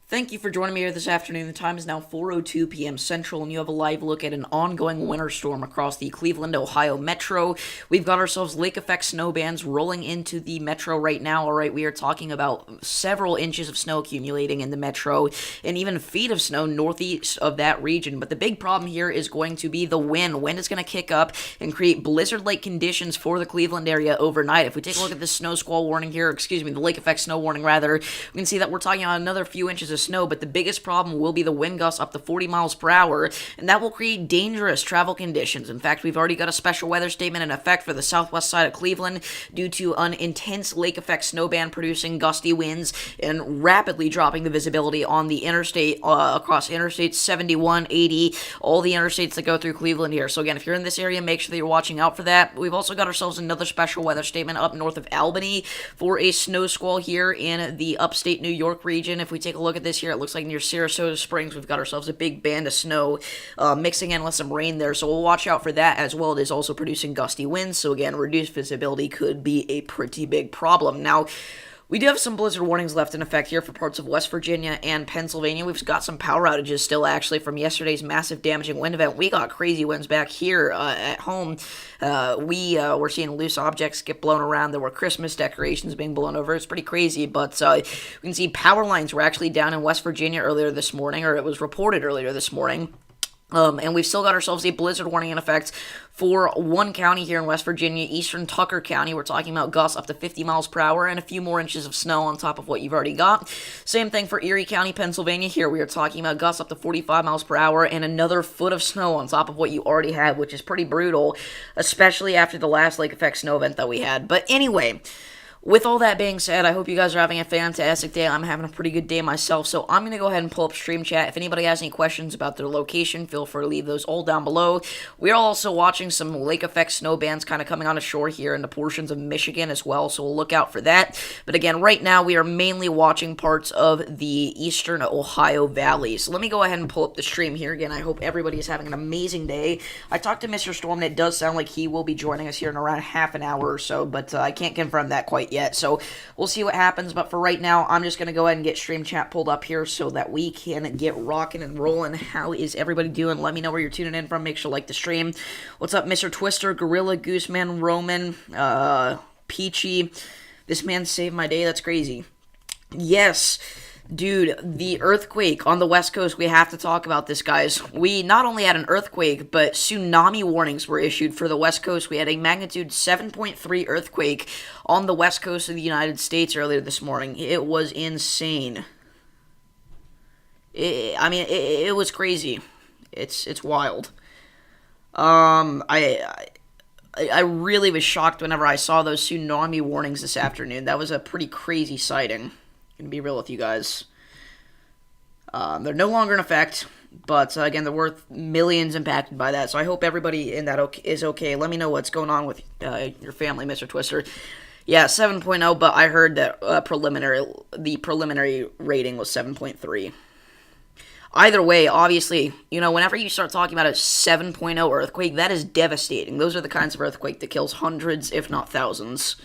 Thank you for joining me here this afternoon. The time is now 4:02 p.m. Central, and you have a live look at an ongoing winter storm across the Cleveland, Ohio metro. We've got ourselves lake effect snow bands rolling into the metro right now. All right, we are talking about several inches of snow accumulating in the metro, and even feet of snow northeast of that region. But the big problem here is going to be the wind. Wind is going to kick up and create blizzard-like conditions for the Cleveland area overnight. If we take a look at the snow squall warning here, excuse me, the lake effect snow warning rather, we can see that we're talking about another few inches of snow, but the biggest problem will be the wind gusts up to 40 miles per hour, and that will create dangerous travel conditions. In fact, we've already got a special weather statement in effect for the southwest side of Cleveland due to an intense lake effect snow band producing gusty winds and rapidly dropping the visibility on the interstate, across Interstate 71, 80, all the interstates that go through Cleveland here. So again, if you're in this area, make sure that you're watching out for that. We've also got ourselves another special weather statement up north of Albany for a snow squall here in the upstate New York region. If we take a look at this here, it looks like near Sarasota Springs, we've got ourselves a big band of snow mixing in with some rain there, so we'll watch out for that as well. It is also producing gusty winds, so again, reduced visibility could be a pretty big problem. Now, we do have some blizzard warnings left in effect here for parts of West Virginia and Pennsylvania. We've got some power outages still, actually, from yesterday's massive damaging wind event. We got crazy winds back here at home. We were seeing loose objects get blown around. There were Christmas decorations being blown over. It's pretty crazy, but we can see power lines were actually down in West Virginia earlier this morning, or it was reported earlier this morning. And we've still got ourselves a blizzard warning in effect for one county here in West Virginia, eastern Tucker County. We're talking about gusts up to 50 miles per hour and a few more inches of snow on top of what you've already got. Same thing for Erie County, Pennsylvania. Here we are talking about gusts up to 45 miles per hour and another foot of snow on top of what you already had, which is pretty brutal, especially after the last lake effect snow event that we had. But anyway, with all that being said, I hope you guys are having a fantastic day. I'm having a pretty good day myself, so I'm going to go ahead and pull up Stream Chat. If anybody has any questions about their location, feel free to leave those all down below. We are also watching some lake effect snow bands kind of coming on shore here into portions of Michigan as well, so we'll look out for that. But again, right now we are mainly watching parts of the eastern Ohio Valley. So let me go ahead and pull up the stream here. Again, I hope everybody is having an amazing day. I talked to Mr. Storm, and it does sound like he will be joining us here in around half an hour or so, but I can't confirm that quite yet, so we'll see what happens. But for right now, I'm just going to go ahead and get Stream Chat pulled up here so that we can get rocking and rolling. How is everybody doing? Let me know where you're tuning in from. Make sure to like the stream. What's up, Mr. Twister, Gorilla, Gooseman, Roman, Peachy? This man saved my day. That's crazy. Yes, dude, the earthquake on the West Coast, we have to talk about this, guys. We not only had an earthquake, but tsunami warnings were issued for the West Coast. We had a magnitude 7.3 earthquake on the West Coast of the United States earlier this morning. It was insane. It was crazy. It's wild. I really was shocked whenever I saw those tsunami warnings this afternoon. That was a pretty crazy sighting. Gonna be real with you guys. They're no longer in effect, but again, they're worth millions impacted by that. So I hope everybody in that is okay. Let me know what's going on with your family, Mr. Twister. Yeah, 7.0, but I heard that the preliminary rating was 7.3. Either way, obviously, whenever you start talking about a 7.0 earthquake, that is devastating. Those are the kinds of earthquake that kills hundreds, if not thousands.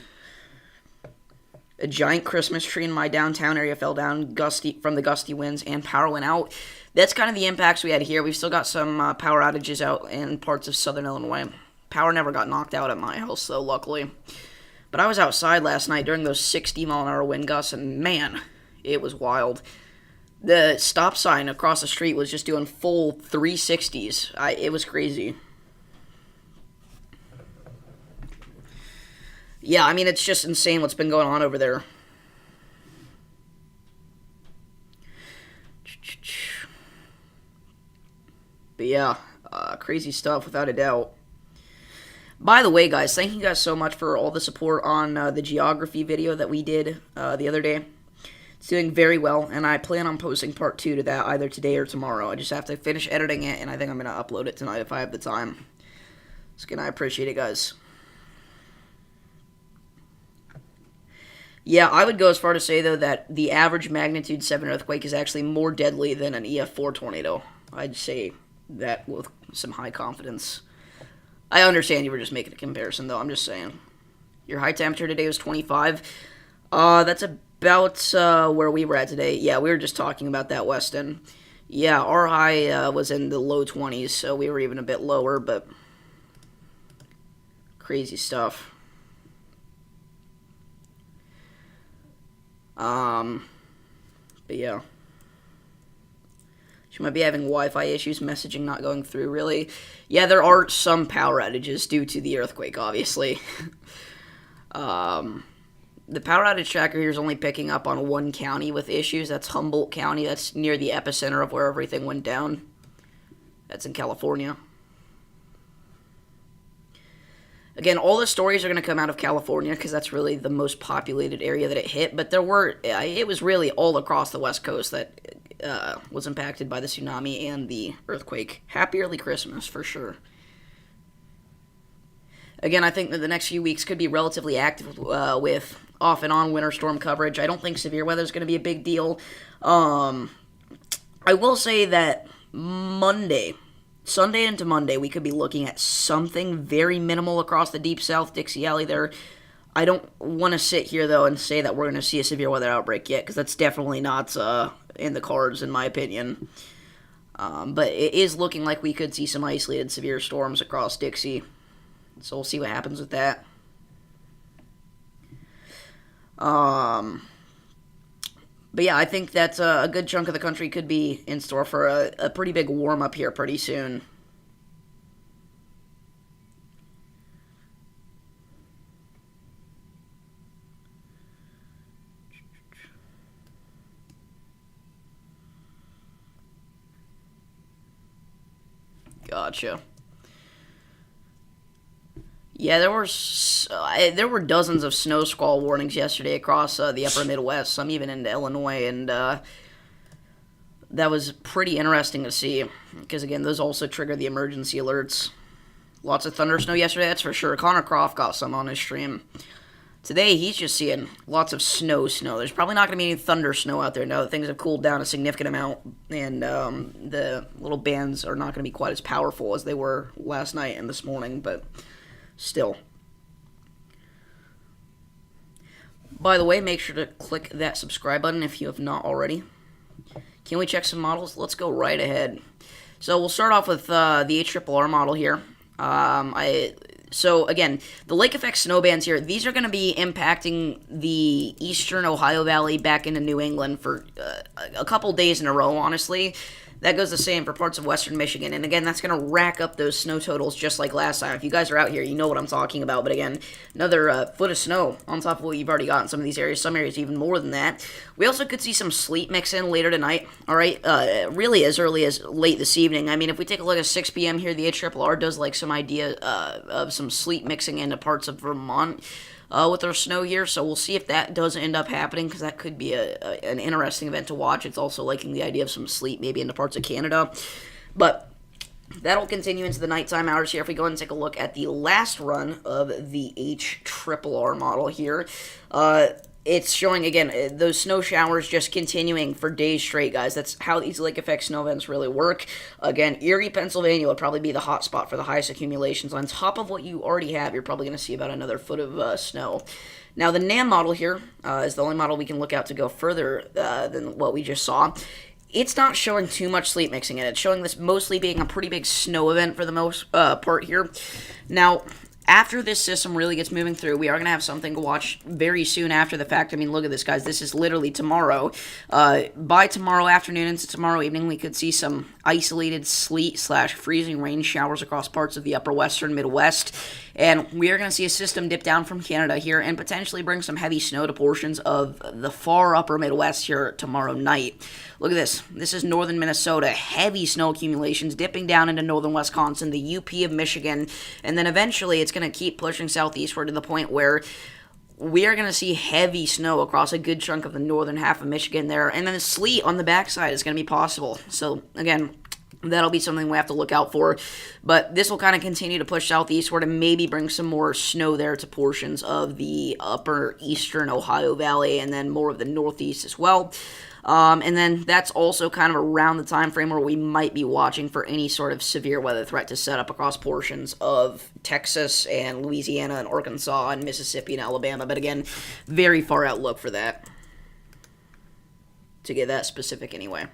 A giant Christmas tree in my downtown area fell down from the gusty winds, and power went out. That's kind of the impacts we had here. We've still got some power outages out in parts of southern Illinois. Power never got knocked out at my house, though, luckily. But I was outside last night during those 60-mile-an-hour wind gusts, and man, it was wild. The stop sign across the street was just doing full 360s. It was crazy. Yeah, it's just insane what's been going on over there. But yeah, crazy stuff without a doubt. By the way, guys, thank you guys so much for all the support on the geography video that we did the other day. It's doing very well, and I plan on posting part 2 to that either today or tomorrow. I just have to finish editing it, and I think I'm going to upload it tonight if I have the time. So again, I appreciate it, guys. Yeah, I would go as far to say, though, that the average magnitude 7 earthquake is actually more deadly than an EF4 tornado. I'd say that with some high confidence. I understand you were just making a comparison, though. I'm just saying. Your high temperature today was 25. That's about about where we were at today. Yeah, we were just talking about that, Weston. Yeah, our high was in the low 20s, so we were even a bit lower, but crazy stuff. But yeah. She might be having Wi-Fi issues, messaging not going through, really. Yeah, there are some power outages due to the earthquake, obviously. The power outage tracker here is only picking up on one county with issues. That's Humboldt County. That's near the epicenter of where everything went down. That's in California. Again, all the stories are going to come out of California because that's really the most populated area that it hit. But it was really all across the West Coast that was impacted by the tsunami and the earthquake. Happy early Christmas, for sure. Again, I think that the next few weeks could be relatively active with off and on winter storm coverage. I don't think severe weather is going to be a big deal. I will say that Sunday into Monday, we could be looking at something very minimal across the deep south, Dixie Alley there. I don't want to sit here, though, and say that we're going to see a severe weather outbreak yet, because that's definitely not in the cards, in my opinion. But it is looking like we could see some isolated severe storms across Dixie. So we'll see what happens with that. But yeah, I think that a good chunk of the country could be in store for a pretty big warm-up here pretty soon. Gotcha. Yeah, there were dozens of snow squall warnings yesterday across the upper Midwest, some even into Illinois, and that was pretty interesting to see, because again, those also trigger the emergency alerts. Lots of thunder snow yesterday, that's for sure. Connor Croft got some on his stream. Today, he's just seeing lots of snow. There's probably not going to be any thunder snow out there now that things have cooled down a significant amount, and the little bands are not going to be quite as powerful as they were last night and this morning, but still. By the way, make sure to click that subscribe button if you have not already. Can we check some models? Let's go right ahead. So we'll start off with the HRRR model here. So again, the lake effect snow bands here, these are going to be impacting the eastern Ohio Valley back into New England for a couple days in a row, honestly. That goes the same for parts of western Michigan. And again, that's going to rack up those snow totals just like last time. If you guys are out here, you know what I'm talking about. But again, another foot of snow on top of what you've already got in some of these areas. Some areas even more than that. We also could see some sleet mix in later tonight. All right, really as early as late this evening. I mean, if we take a look at 6 p.m. here, the HRRR does like some idea of some sleet mixing into parts of Vermont. With our snow here, so we'll see if that does end up happening, because that could be an interesting event to watch. It's also liking the idea of some sleet maybe into parts of Canada, but that'll continue into the nighttime hours here. If we go and take a look at the last run of the HRRR model here, it's showing, again, those snow showers just continuing for days straight, guys. That's how these lake effect snow events really work. Again, Erie, Pennsylvania would probably be the hot spot for the highest accumulations. On top of what you already have, you're probably going to see about another foot of snow. Now, the NAM model here is the only model we can look out to go further than what we just saw. It's not showing too much sleet mixing in it. It's showing this mostly being a pretty big snow event for the most part here. Now, after this system really gets moving through, we are going to have something to watch very soon after the fact. I mean, look at this, guys. This is literally tomorrow. By tomorrow afternoon into tomorrow evening, we could see some isolated sleet/freezing rain showers across parts of the upper western Midwest. And we are going to see a system dip down from Canada here and potentially bring some heavy snow to portions of the far upper Midwest here tomorrow night. Look at this. This is northern Minnesota. Heavy snow accumulations dipping down into northern Wisconsin, the UP of Michigan, and then eventually it's going to keep pushing southeastward to the point where we are going to see heavy snow across a good chunk of the northern half of Michigan there, and then the sleet on the backside is going to be possible. So, again, that'll be something we have to look out for. But this will kind of continue to push southeastward and maybe bring some more snow there to portions of the upper eastern Ohio Valley and then more of the northeast as well. And then that's also kind of around the time frame where we might be watching for any sort of severe weather threat to set up across portions of Texas and Louisiana and Arkansas and Mississippi and Alabama. But again, very far out look for that. to get that specific anyway.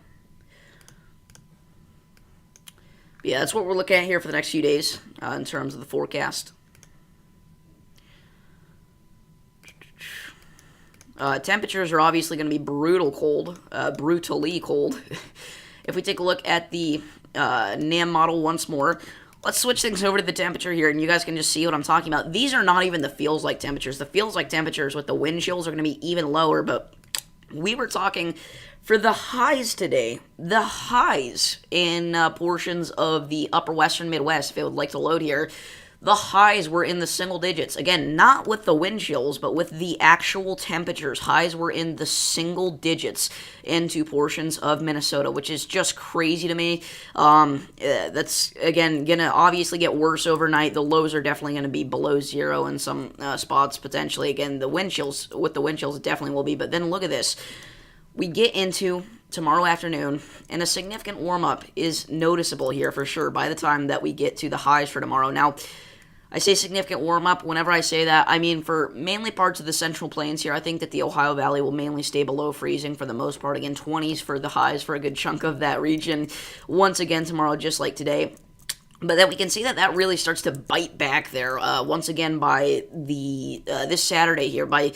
But yeah, that's what we're looking at here for the next few days in terms of the forecast. Temperatures are obviously going to be brutally cold. If we take a look at the NAM model once more, let's switch things over to the temperature here, and you guys can just see what I'm talking about. These are not even the feels-like temperatures. The feels-like temperatures with the wind chills are going to be even lower, but we were talking for the highs today. The highs in portions of the upper western Midwest, if it would like to load here, the highs were in the single digits. Again, not with the wind chills, but with the actual temperatures. Highs were in the single digits into portions of Minnesota, which is just crazy to me. That's, again, going to obviously get worse overnight. The lows are definitely going to be below zero in some spots, potentially. Again, the wind chills, with the wind chills, it definitely will be. But then look at this. We get into tomorrow afternoon, and a significant warm-up is noticeable here for sure by the time that we get to the highs for tomorrow. Now, I say significant warm-up. Whenever I say that, I mean for mainly parts of the Central Plains here. I think that the Ohio Valley will mainly stay below freezing for the most part. Again, 20s for the highs for a good chunk of that region. Once again tomorrow, just like today. But then we can see that that really starts to bite back there once again by the this Saturday here. By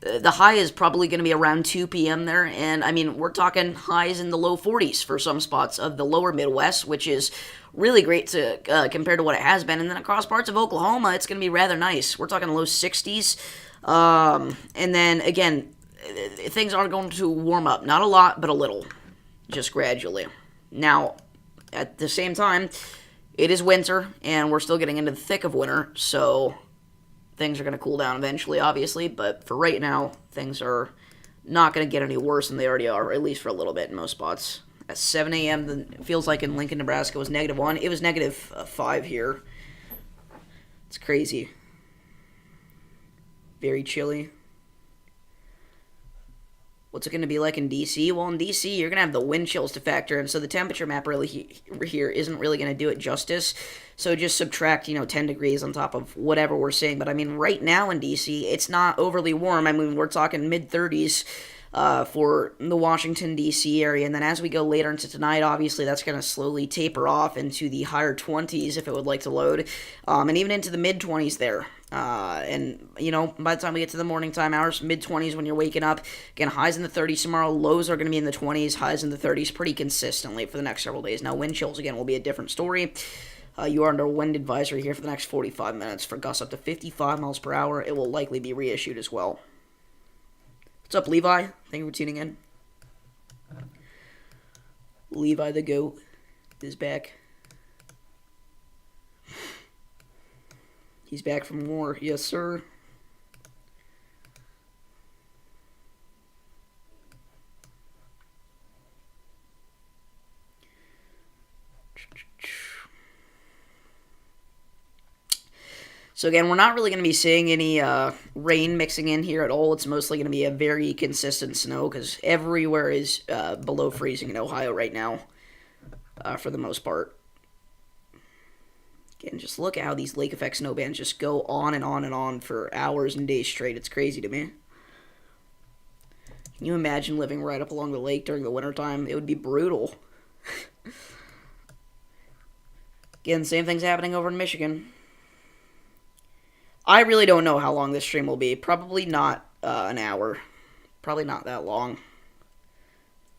the high is probably going to be around 2 p.m. there, and I mean, we're talking highs in the low 40s for some spots of the lower Midwest, which is really great to compared to what it has been. And then across parts of Oklahoma, it's going to be rather nice. We're talking low 60s, and then again, things are going to warm up. Not a lot, but a little, just gradually. Now, at the same time, it is winter, and we're still getting into the thick of winter, so things are going to cool down eventually, obviously, but for right now, things are not going to get any worse than they already are, at least for a little bit in most spots. At 7 a.m., it feels like in Lincoln, Nebraska, was -1. It was -5 here. It's crazy. Very chilly. What's it going to be like in D.C.? Well, in D.C., you're going to have the wind chills to factor in, so the temperature map really here isn't really going to do it justice. So just subtract, 10 degrees on top of whatever we're seeing. But, I mean, right now in D.C., it's not overly warm. I mean, we're talking mid-30s for the Washington, D.C. area. And then as we go later into tonight, obviously, that's going to slowly taper off into the higher 20s if it would like to load, and even into the mid-20s there. And, by the time we get to the morning time hours, mid-20s when you're waking up. Again, highs in the 30s tomorrow. Lows are going to be in the 20s. Highs in the 30s pretty consistently for the next several days. Now, wind chills, again, will be a different story. You are under a wind advisory here for the next 45 minutes for gusts up to 55 miles per hour. It will likely be reissued as well. What's up, Levi? Thank you for tuning in. Levi the Goat is back. He's back from war. Yes, sir. So again, we're not really going to be seeing any rain mixing in here at all. It's mostly going to be a very consistent snow because everywhere is below freezing in Ohio right now for the most part. Again, just look at how these lake effect snow bands just go on and on and on for hours and days straight. It's crazy to me. Can you imagine living right up along the lake during the wintertime? It would be brutal. Again, same thing's happening over in Michigan. I really don't know how long this stream will be. Probably not an hour. Probably not that long.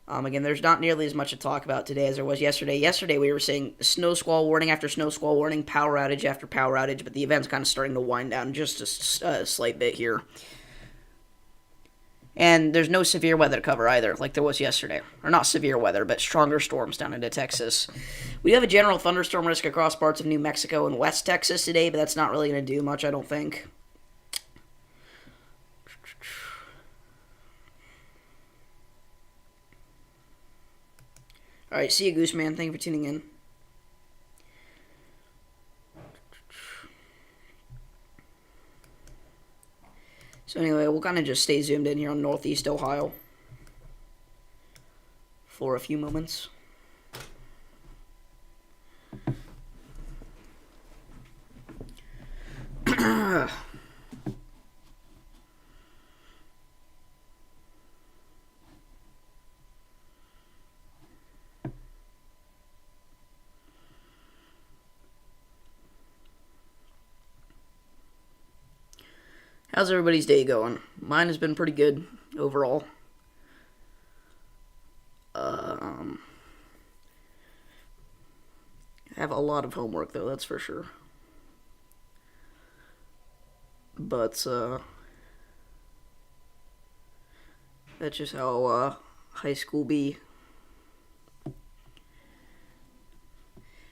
Again, there's not nearly as much to talk about today as there was yesterday. Yesterday we were seeing snow squall warning after snow squall warning, power outage after power outage, but the event's kind of starting to wind down just a slight bit here. And there's no severe weather to cover either, like there was yesterday. Or not severe weather, but stronger storms down into Texas. We have a general thunderstorm risk across parts of New Mexico and West Texas today, but that's not really going to do much, I don't think. Alright, see you, Gooseman. Thank you for tuning in. So anyway, we'll kind of just stay zoomed in here on Northeast Ohio for a few moments. How's everybody's day going? Mine has been pretty good overall. I have a lot of homework though, that's for sure. But that's just how high school be.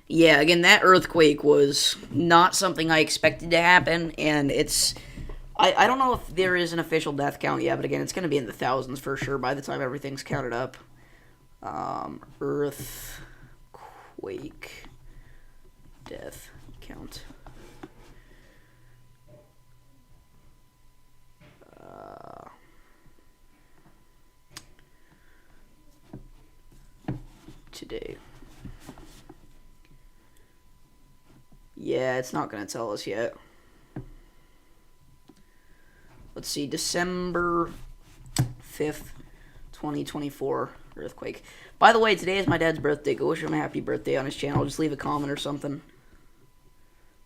Yeah, again, that earthquake was not something I expected to happen, and it's. I don't know if there is an official death count yet, but again, it's going to be in the thousands for sure by the time everything's counted up. Earthquake death count. Today. Yeah, it's not going to tell us yet. Let's see, December 5th, 2024 earthquake. By the way, today is my dad's birthday. Go wish him a happy birthday on his channel. Just leave a comment or something. I'm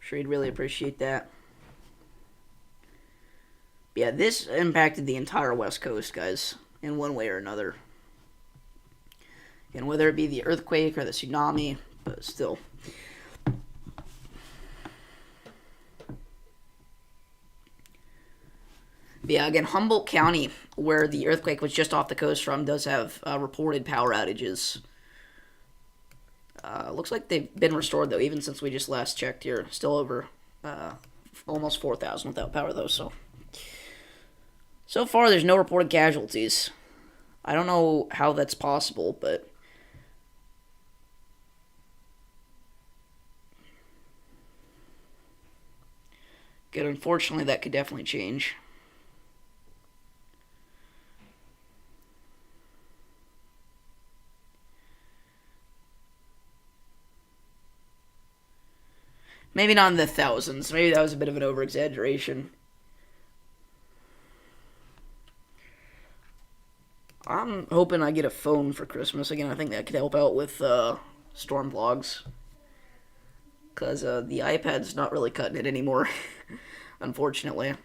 sure he'd really appreciate that. Yeah, this impacted the entire West Coast, guys, in one way or another. And whether it be the earthquake or the tsunami, but still. But yeah, again, Humboldt County, where the earthquake was just off the coast from, does have reported power outages. Looks like they've been restored, though, even since we just last checked here. Still over almost 4,000 without power, though, so far, there's no reported casualties. I don't know how that's possible, but good. Unfortunately, that could definitely change. Maybe not in the thousands. Maybe that was a bit of an over-exaggeration. I'm hoping I get a phone for Christmas. Again, I think that could help out with storm vlogs. Because the iPad's not really cutting it anymore, unfortunately.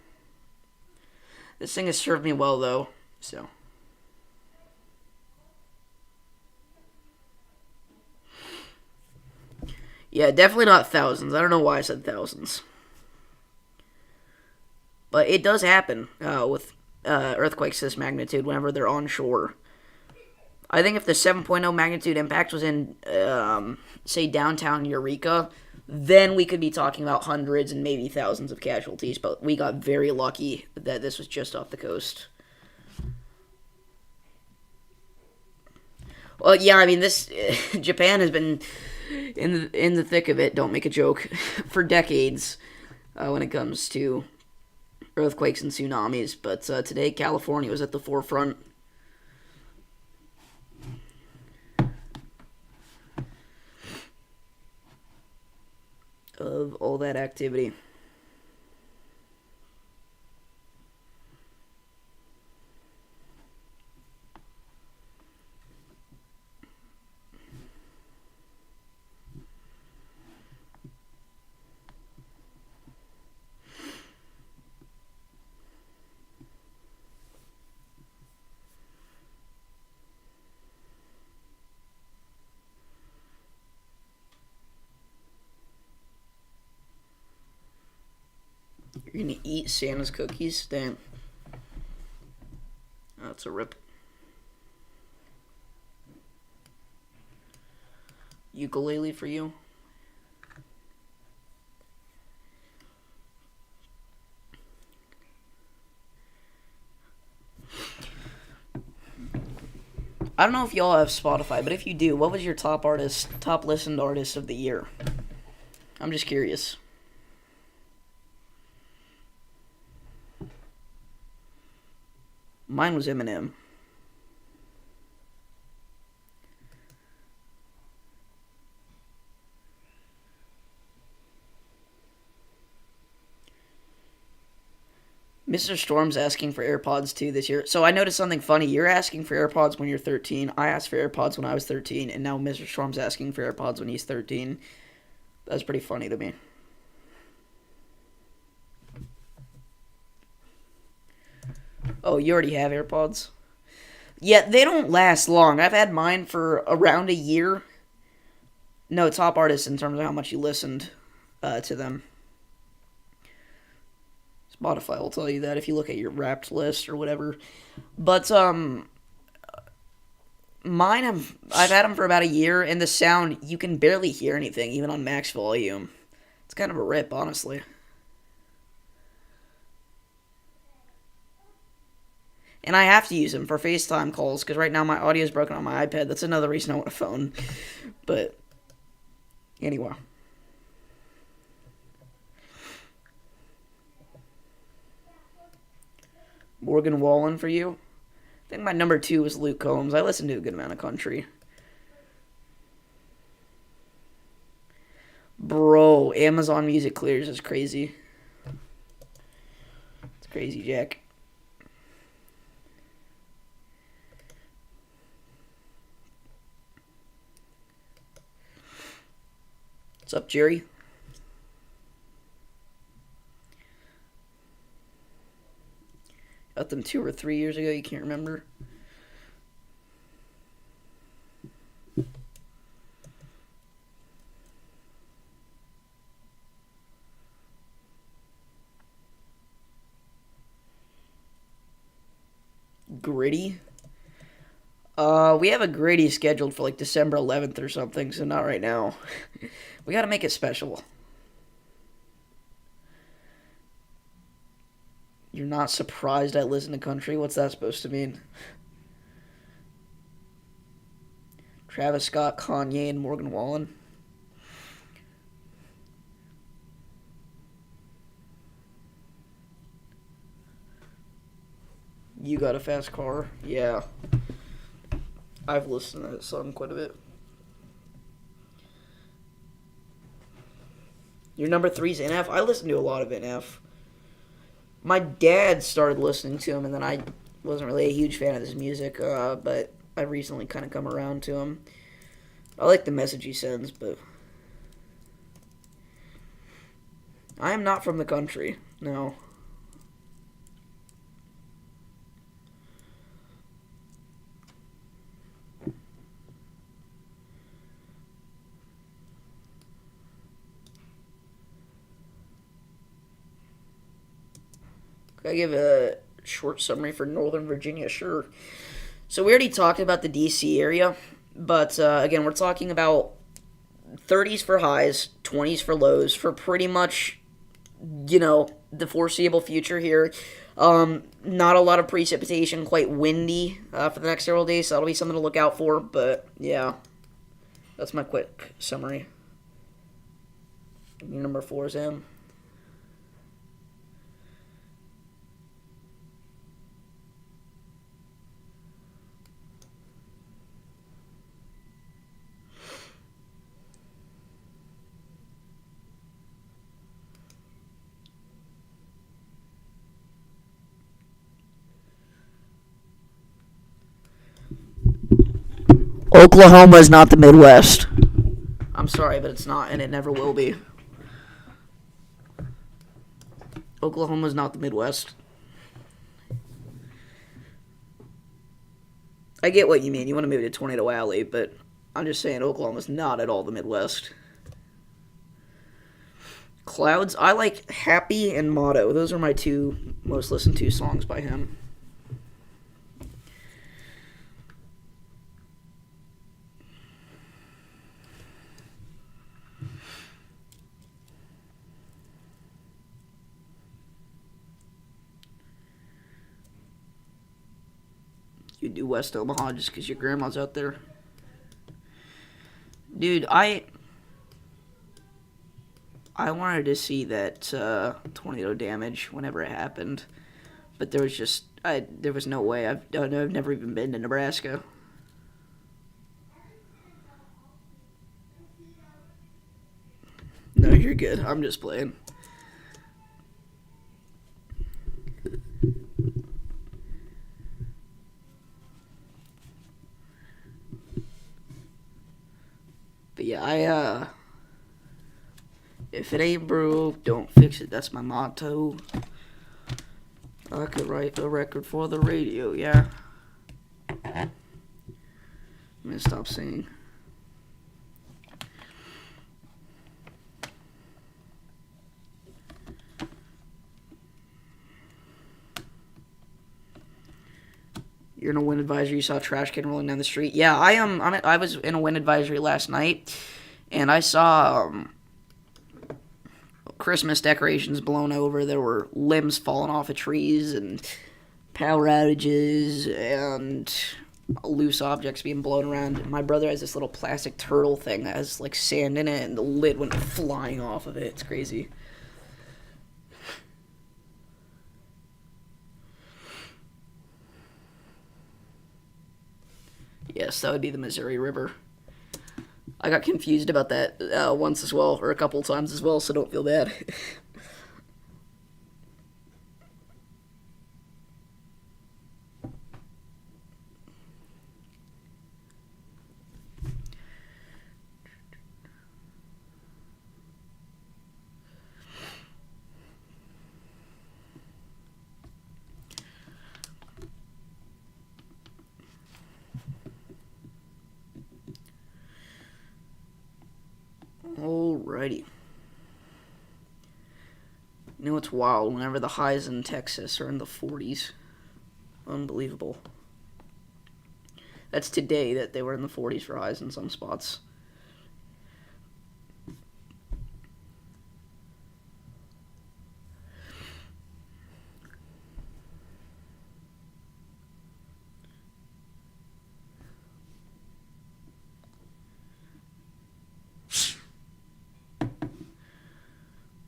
This thing has served me well, though, so. Yeah, definitely not thousands. I don't know why I said thousands. But it does happen with earthquakes this magnitude whenever they're onshore. I think if the 7.0 magnitude impact was in, say, downtown Eureka, then we could be talking about hundreds and maybe thousands of casualties. But we got very lucky that this was just off the coast. Well, yeah, I mean, this Japan has been in the thick of it. Don't make a joke for decades when it comes to earthquakes and tsunamis. But today, California was at the forefront. Of all that activity. You're gonna eat Santa's cookies? Damn. That's a rip. Ukulele for you? I don't know if y'all have Spotify, but if you do, what was your top listened artist of the year? I'm just curious. Mine was Eminem. Mr. Storm's asking for AirPods too this year. So I noticed something funny. You're asking for AirPods when you're 13. I asked for AirPods when I was 13, and now Mr. Storm's asking for AirPods when he's 13. That's pretty funny to me. Oh, you already have AirPods? Yeah, they don't last long. I've had mine for around a year. No, top artists in terms of how much you listened to them. Spotify will tell you that if you look at your Wrapped list or whatever. But mine I've had them for about a year, and the sound you can barely hear anything, even on max volume. It's kind of a rip, honestly. And I have to use them for FaceTime calls because right now my audio is broken on my iPad. That's another reason I want a phone. But anyway. Morgan Wallen for you. I think my number 2 was Luke Combs. I listen to a good amount of country. Bro, Amazon Music clears is crazy. It's crazy, Jack. What's up, Jerry? Got them 2 or 3 years ago, you can't remember. Gritty? We have a Gritty scheduled for like December 11th or something, so not right now. We gotta make it special. You're not surprised I listen to country? What's that supposed to mean? Travis Scott, Kanye, and Morgan Wallen. You Got a Fast Car? Yeah. I've listened to that song quite a bit. Your number 3's NF? I listen to a lot of NF. My dad started listening to him, and then I wasn't really a huge fan of his music, but I recently kind of come around to him. I like the message he sends, but I am not from the country. No. Can I give a short summary for Northern Virginia? Sure. So we already talked about the D.C. area, but again, we're talking about 30s for highs, 20s for lows for pretty much, the foreseeable future here. Not a lot of precipitation, quite windy for the next several days, so that'll be something to look out for, but yeah, that's my quick summary. Your number 4 is M. Oklahoma is not the Midwest. I'm sorry, but it's not, and it never will be. Oklahoma is not the Midwest. I get what you mean. You want to move to Tornado Alley, but I'm just saying Oklahoma's not at all the Midwest. Clouds, I like Happy and Motto. Those are my 2 most listened to songs by him. You do West Omaha just because your grandma's out there. Dude, I wanted to see that tornado damage whenever it happened, but there was no way. I've never even been to Nebraska. No, you're good. I'm just playing. But yeah, if it ain't broke, don't fix it. That's my motto. I could write a record for the radio, yeah. I'm gonna stop singing. You're in a wind advisory. You saw a trash can rolling down the street. Yeah, I am. I was in a wind advisory last night, and I saw Christmas decorations blown over. There were limbs falling off of trees and power outages and loose objects being blown around. My brother has this little plastic turtle thing that has like sand in it, and the lid went flying off of it. It's crazy. Yes, that would be the Missouri River. I got confused about that once as well, or a couple times as well, so don't feel bad. Alrighty. You know what's wild? Whenever the highs in Texas are in the 40s. Unbelievable. That's today that they were in the 40s for highs in some spots.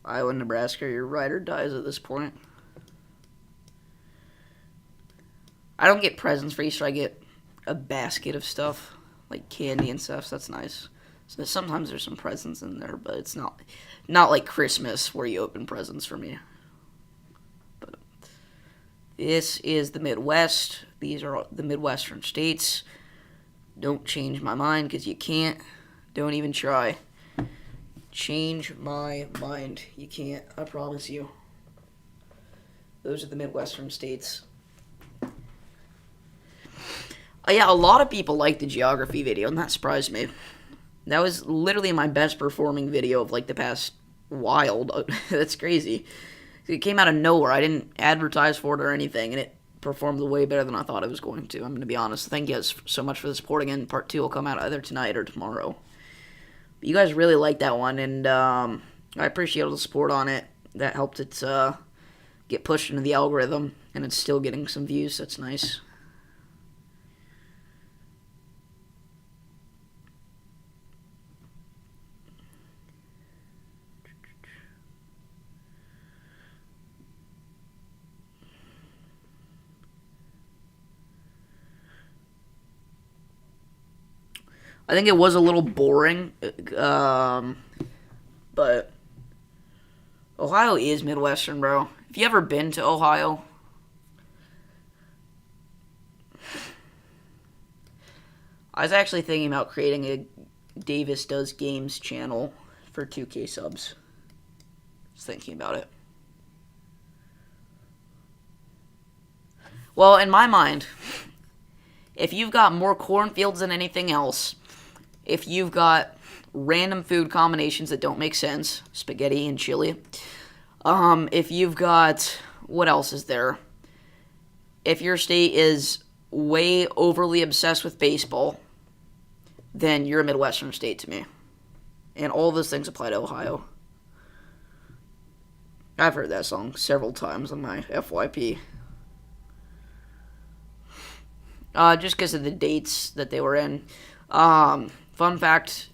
Iowa, Nebraska, your ride or dies at this point. I don't get presents for Easter. I get a basket of stuff, like candy and stuff, so that's nice. So sometimes there's some presents in there, but it's not like Christmas where you open presents for me. But this is the Midwest. These are the Midwestern states. Don't change my mind, because you can't. Don't even try. Change my mind. You can't, I promise you. Those are the Midwestern states. Yeah, a lot of people liked the geography video, and that surprised me. That was literally my best performing video of like the past while. That's crazy. It came out of nowhere. I didn't advertise for it or anything, and it performed way better than I thought it was going to. I'm going to be honest. Thank you guys so much for the support again. Part 2 will come out either tonight or tomorrow. You guys really liked that one, and I appreciate all the support on it. That helped it get pushed into the algorithm, and it's still getting some views. That's nice. I think it was a little boring, but Ohio is Midwestern, bro. Have you ever been to Ohio? I was actually thinking about creating a Davis Does Games channel for 2K subs. Just thinking about it. Well, in my mind, if you've got more cornfields than anything else, if you've got random food combinations that don't make sense, spaghetti and chili, if you've got, what else is there? If your state is way overly obsessed with baseball, then you're a Midwestern state to me. And all those things apply to Ohio. I've heard that song several times on my FYP. Just because of the dates that they were in. Fun fact,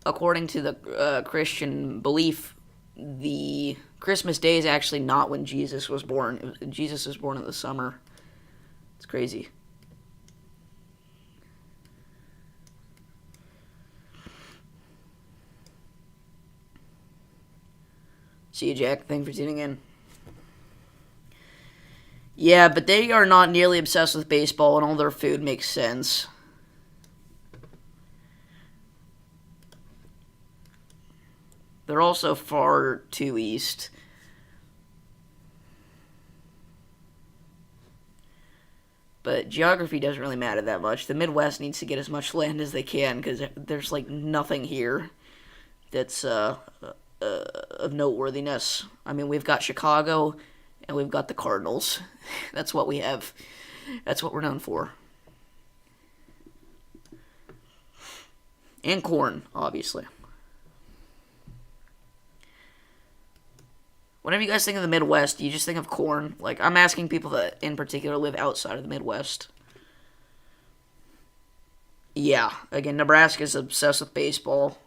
according to the Christian belief, the Christmas Day is actually not when Jesus was born. Jesus was born in the summer. It's crazy. See you, Jack. Thanks for tuning in. Yeah, but they are not nearly obsessed with baseball, and all their food makes sense. They're also far too east. geography doesn't really matter that much. The Midwest needs to get as much land as they can because there's like nothing here that's of noteworthiness. I mean, we've got Chicago and we've got the Cardinals. That's what we have. That's what we're known for. And corn, obviously. Whenever you guys think of the Midwest, you just think of corn. Like, I'm asking people that in particular live outside of the Midwest. Yeah, again, Nebraska's obsessed with baseball.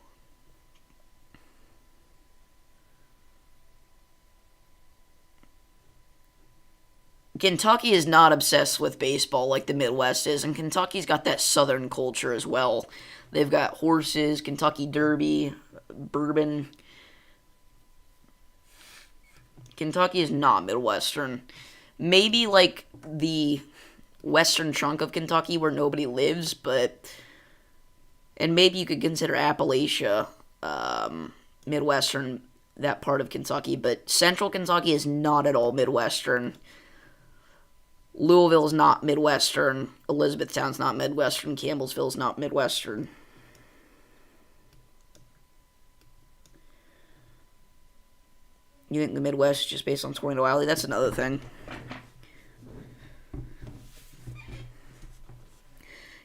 Kentucky is not obsessed with baseball like the Midwest is, and Kentucky's got that Southern culture as well. They've got horses, Kentucky Derby, bourbon. Kentucky is not Midwestern. Maybe like the western chunk of Kentucky where nobody lives, but... And maybe you could consider Appalachia Midwestern, that part of Kentucky, but central Kentucky is not at all Midwestern. Louisville is not Midwestern. Elizabethtown's not Midwestern. Campbellsville's not Midwestern. You think the Midwest is just based on Tornado Alley? That's another thing.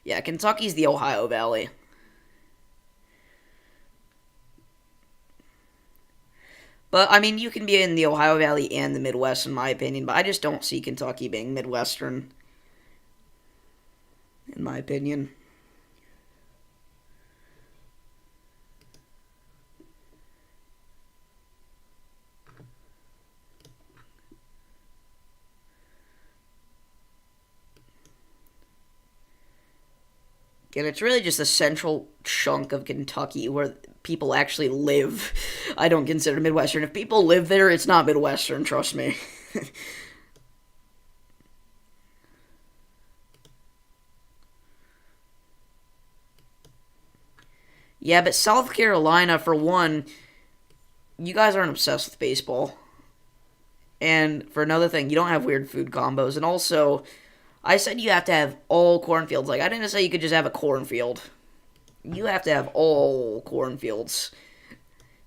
Yeah, Kentucky's the Ohio Valley. But, I mean, you can be in the Ohio Valley and the Midwest, in my opinion, but I just don't see Kentucky being Midwestern, in my opinion. And it's really just a central chunk of Kentucky where people actually live. I don't consider Midwestern. If people live there, it's not Midwestern, trust me. Yeah, but South Carolina, for one, you guys aren't obsessed with baseball. And for another thing, you don't have weird food combos. And also, I said you have to have all cornfields. Like, I didn't say you could just have a cornfield. You have to have all cornfields.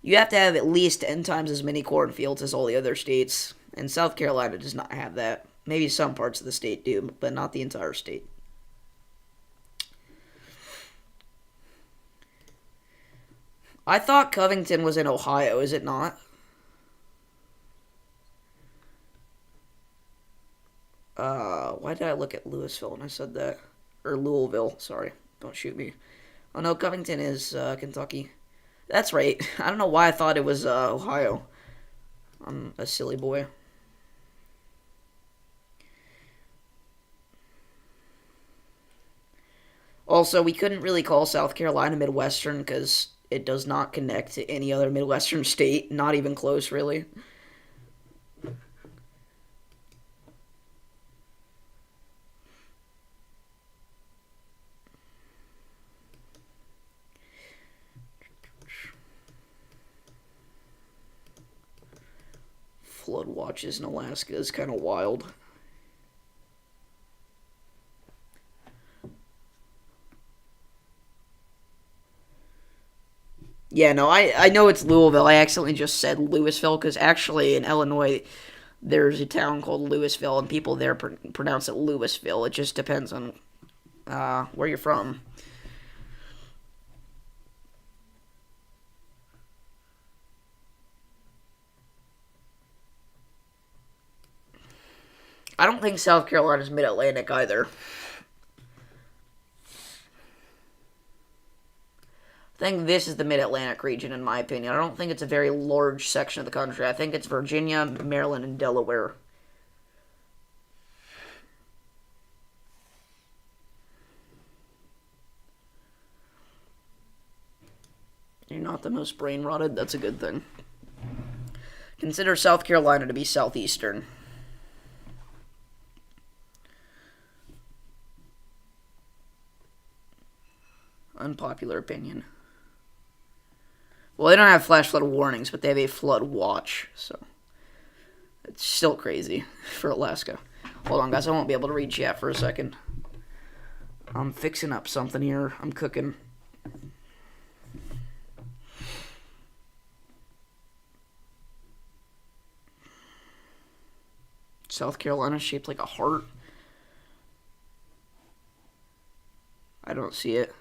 You have to have at least 10 times as many cornfields as all the other states. And South Carolina does not have that. Maybe some parts of the state do, but not the entire state. I thought Covington was in Ohio, is it not? Why did I look at Louisville when I said that? Or Louisville, sorry. Don't shoot me. Oh no, Covington is Kentucky. That's right. I don't know why I thought it was Ohio. I'm a silly boy. Also, we couldn't really call South Carolina Midwestern because it does not connect to any other Midwestern state. Not even close, really. Flood watches in Alaska is kind of wild. Yeah, no, I know it's Louisville. I accidentally just said Louisville because actually in Illinois there's a town called Louisville and people there pronounce it Louisville. It just depends on where you're from. I don't think South Carolina's mid-Atlantic either. I think this is the mid-Atlantic region, in my opinion. I don't think it's a very large section of the country. I think it's Virginia, Maryland, and Delaware. You're not the most brain-rotted. That's a good thing. Consider South Carolina to be southeastern. Unpopular opinion. Well, they don't have flash flood warnings, but they have a flood watch, so it's still crazy for Alaska. Hold on, guys, I won't be able to read chat for a second. I'm fixing up something here. I'm cooking. South Carolina shaped like a heart. I don't see it.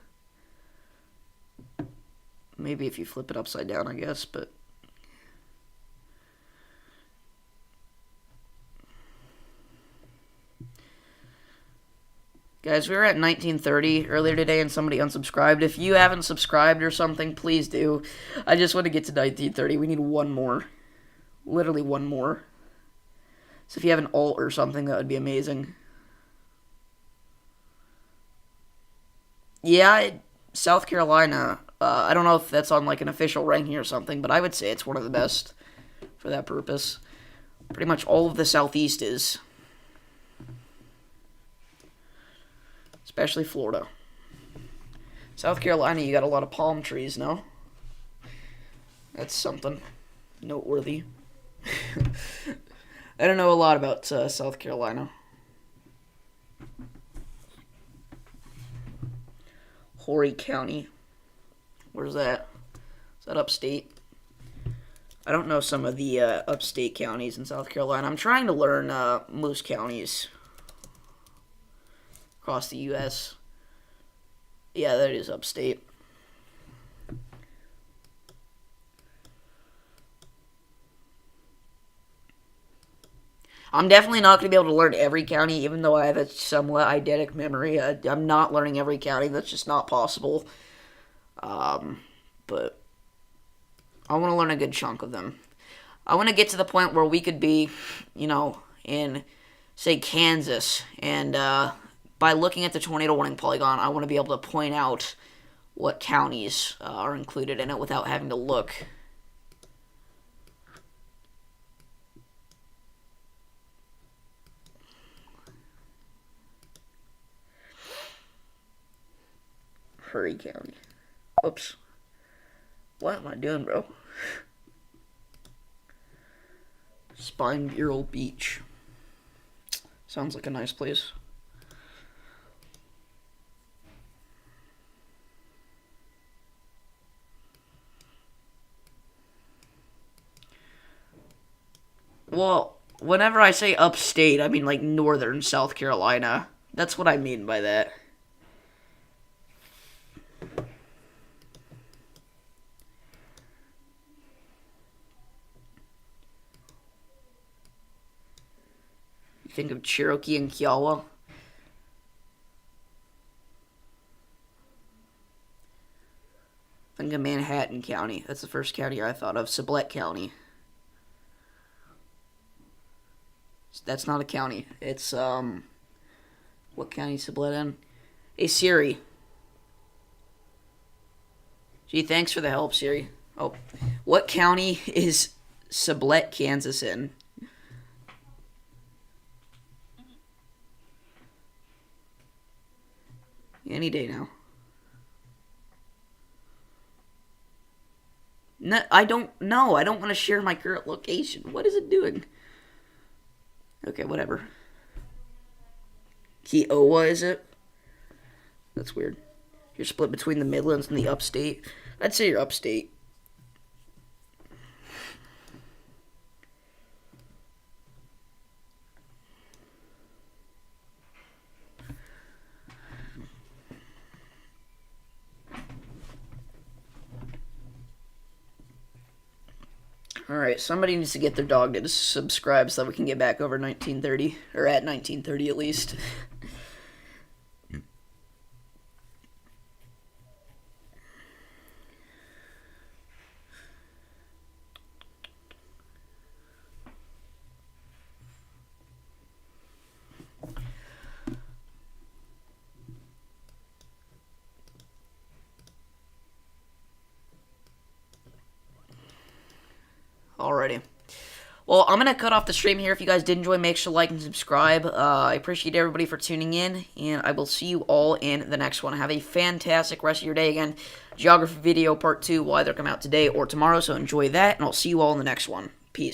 Maybe if you flip it upside down, I guess, but... Guys, we were at 1930 earlier today and somebody unsubscribed. If you haven't subscribed or something, please do. I just want to get to 1930. We need one more. Literally one more. So if you have an alt or something, that would be amazing. Yeah, South Carolina, I don't know if that's on like an official ranking or something, but I would say it's one of the best for that purpose. Pretty much all of the Southeast is. Especially Florida. South Carolina, you got a lot of palm trees, no? That's something noteworthy. I don't know a lot about South Carolina. Horry County. Where's that? Is that upstate? I don't know some of the upstate counties in South Carolina. I'm trying to learn most counties across the U.S. Yeah, that is upstate. I'm definitely not going to be able to learn every county, even though I have a somewhat eidetic memory. I'm not learning every county. That's just not possible. But I want to learn a good chunk of them. I want to get to the point where we could be, in, say, Kansas, and by looking at the tornado warning polygon, I want to be able to point out what counties are included in it without having to look. Horry County. Oops. What am I doing, bro? Spine Bureau Beach. Sounds like a nice place. Well, whenever I say upstate, I mean like northern South Carolina. That's what I mean by that. You think of Cherokee and Kiowa? Think of Manhattan County. That's the first county I thought of. Sublette County. That's not a county. It's, what county is Sublette in? Hey, Siri. Gee, thanks for the help, Siri. Oh, what county is Sublette, Kansas in? Any day now. No, I don't know. I don't want to share my current location. What is it doing? Okay, whatever. Kiowa, is it? That's weird. You're split between the Midlands and the upstate. I'd say you're upstate. Alright, somebody needs to get their dog to subscribe so that we can get back over 1930. Or at 1930 at least. Alrighty. Well, I'm going to cut off the stream here. If you guys did enjoy, make sure to like and subscribe. I appreciate everybody for tuning in, and I will see you all in the next one. Have a fantastic rest of your day. Again, Geography video part 2 will either come out today or tomorrow, so enjoy that, and I'll see you all in the next one.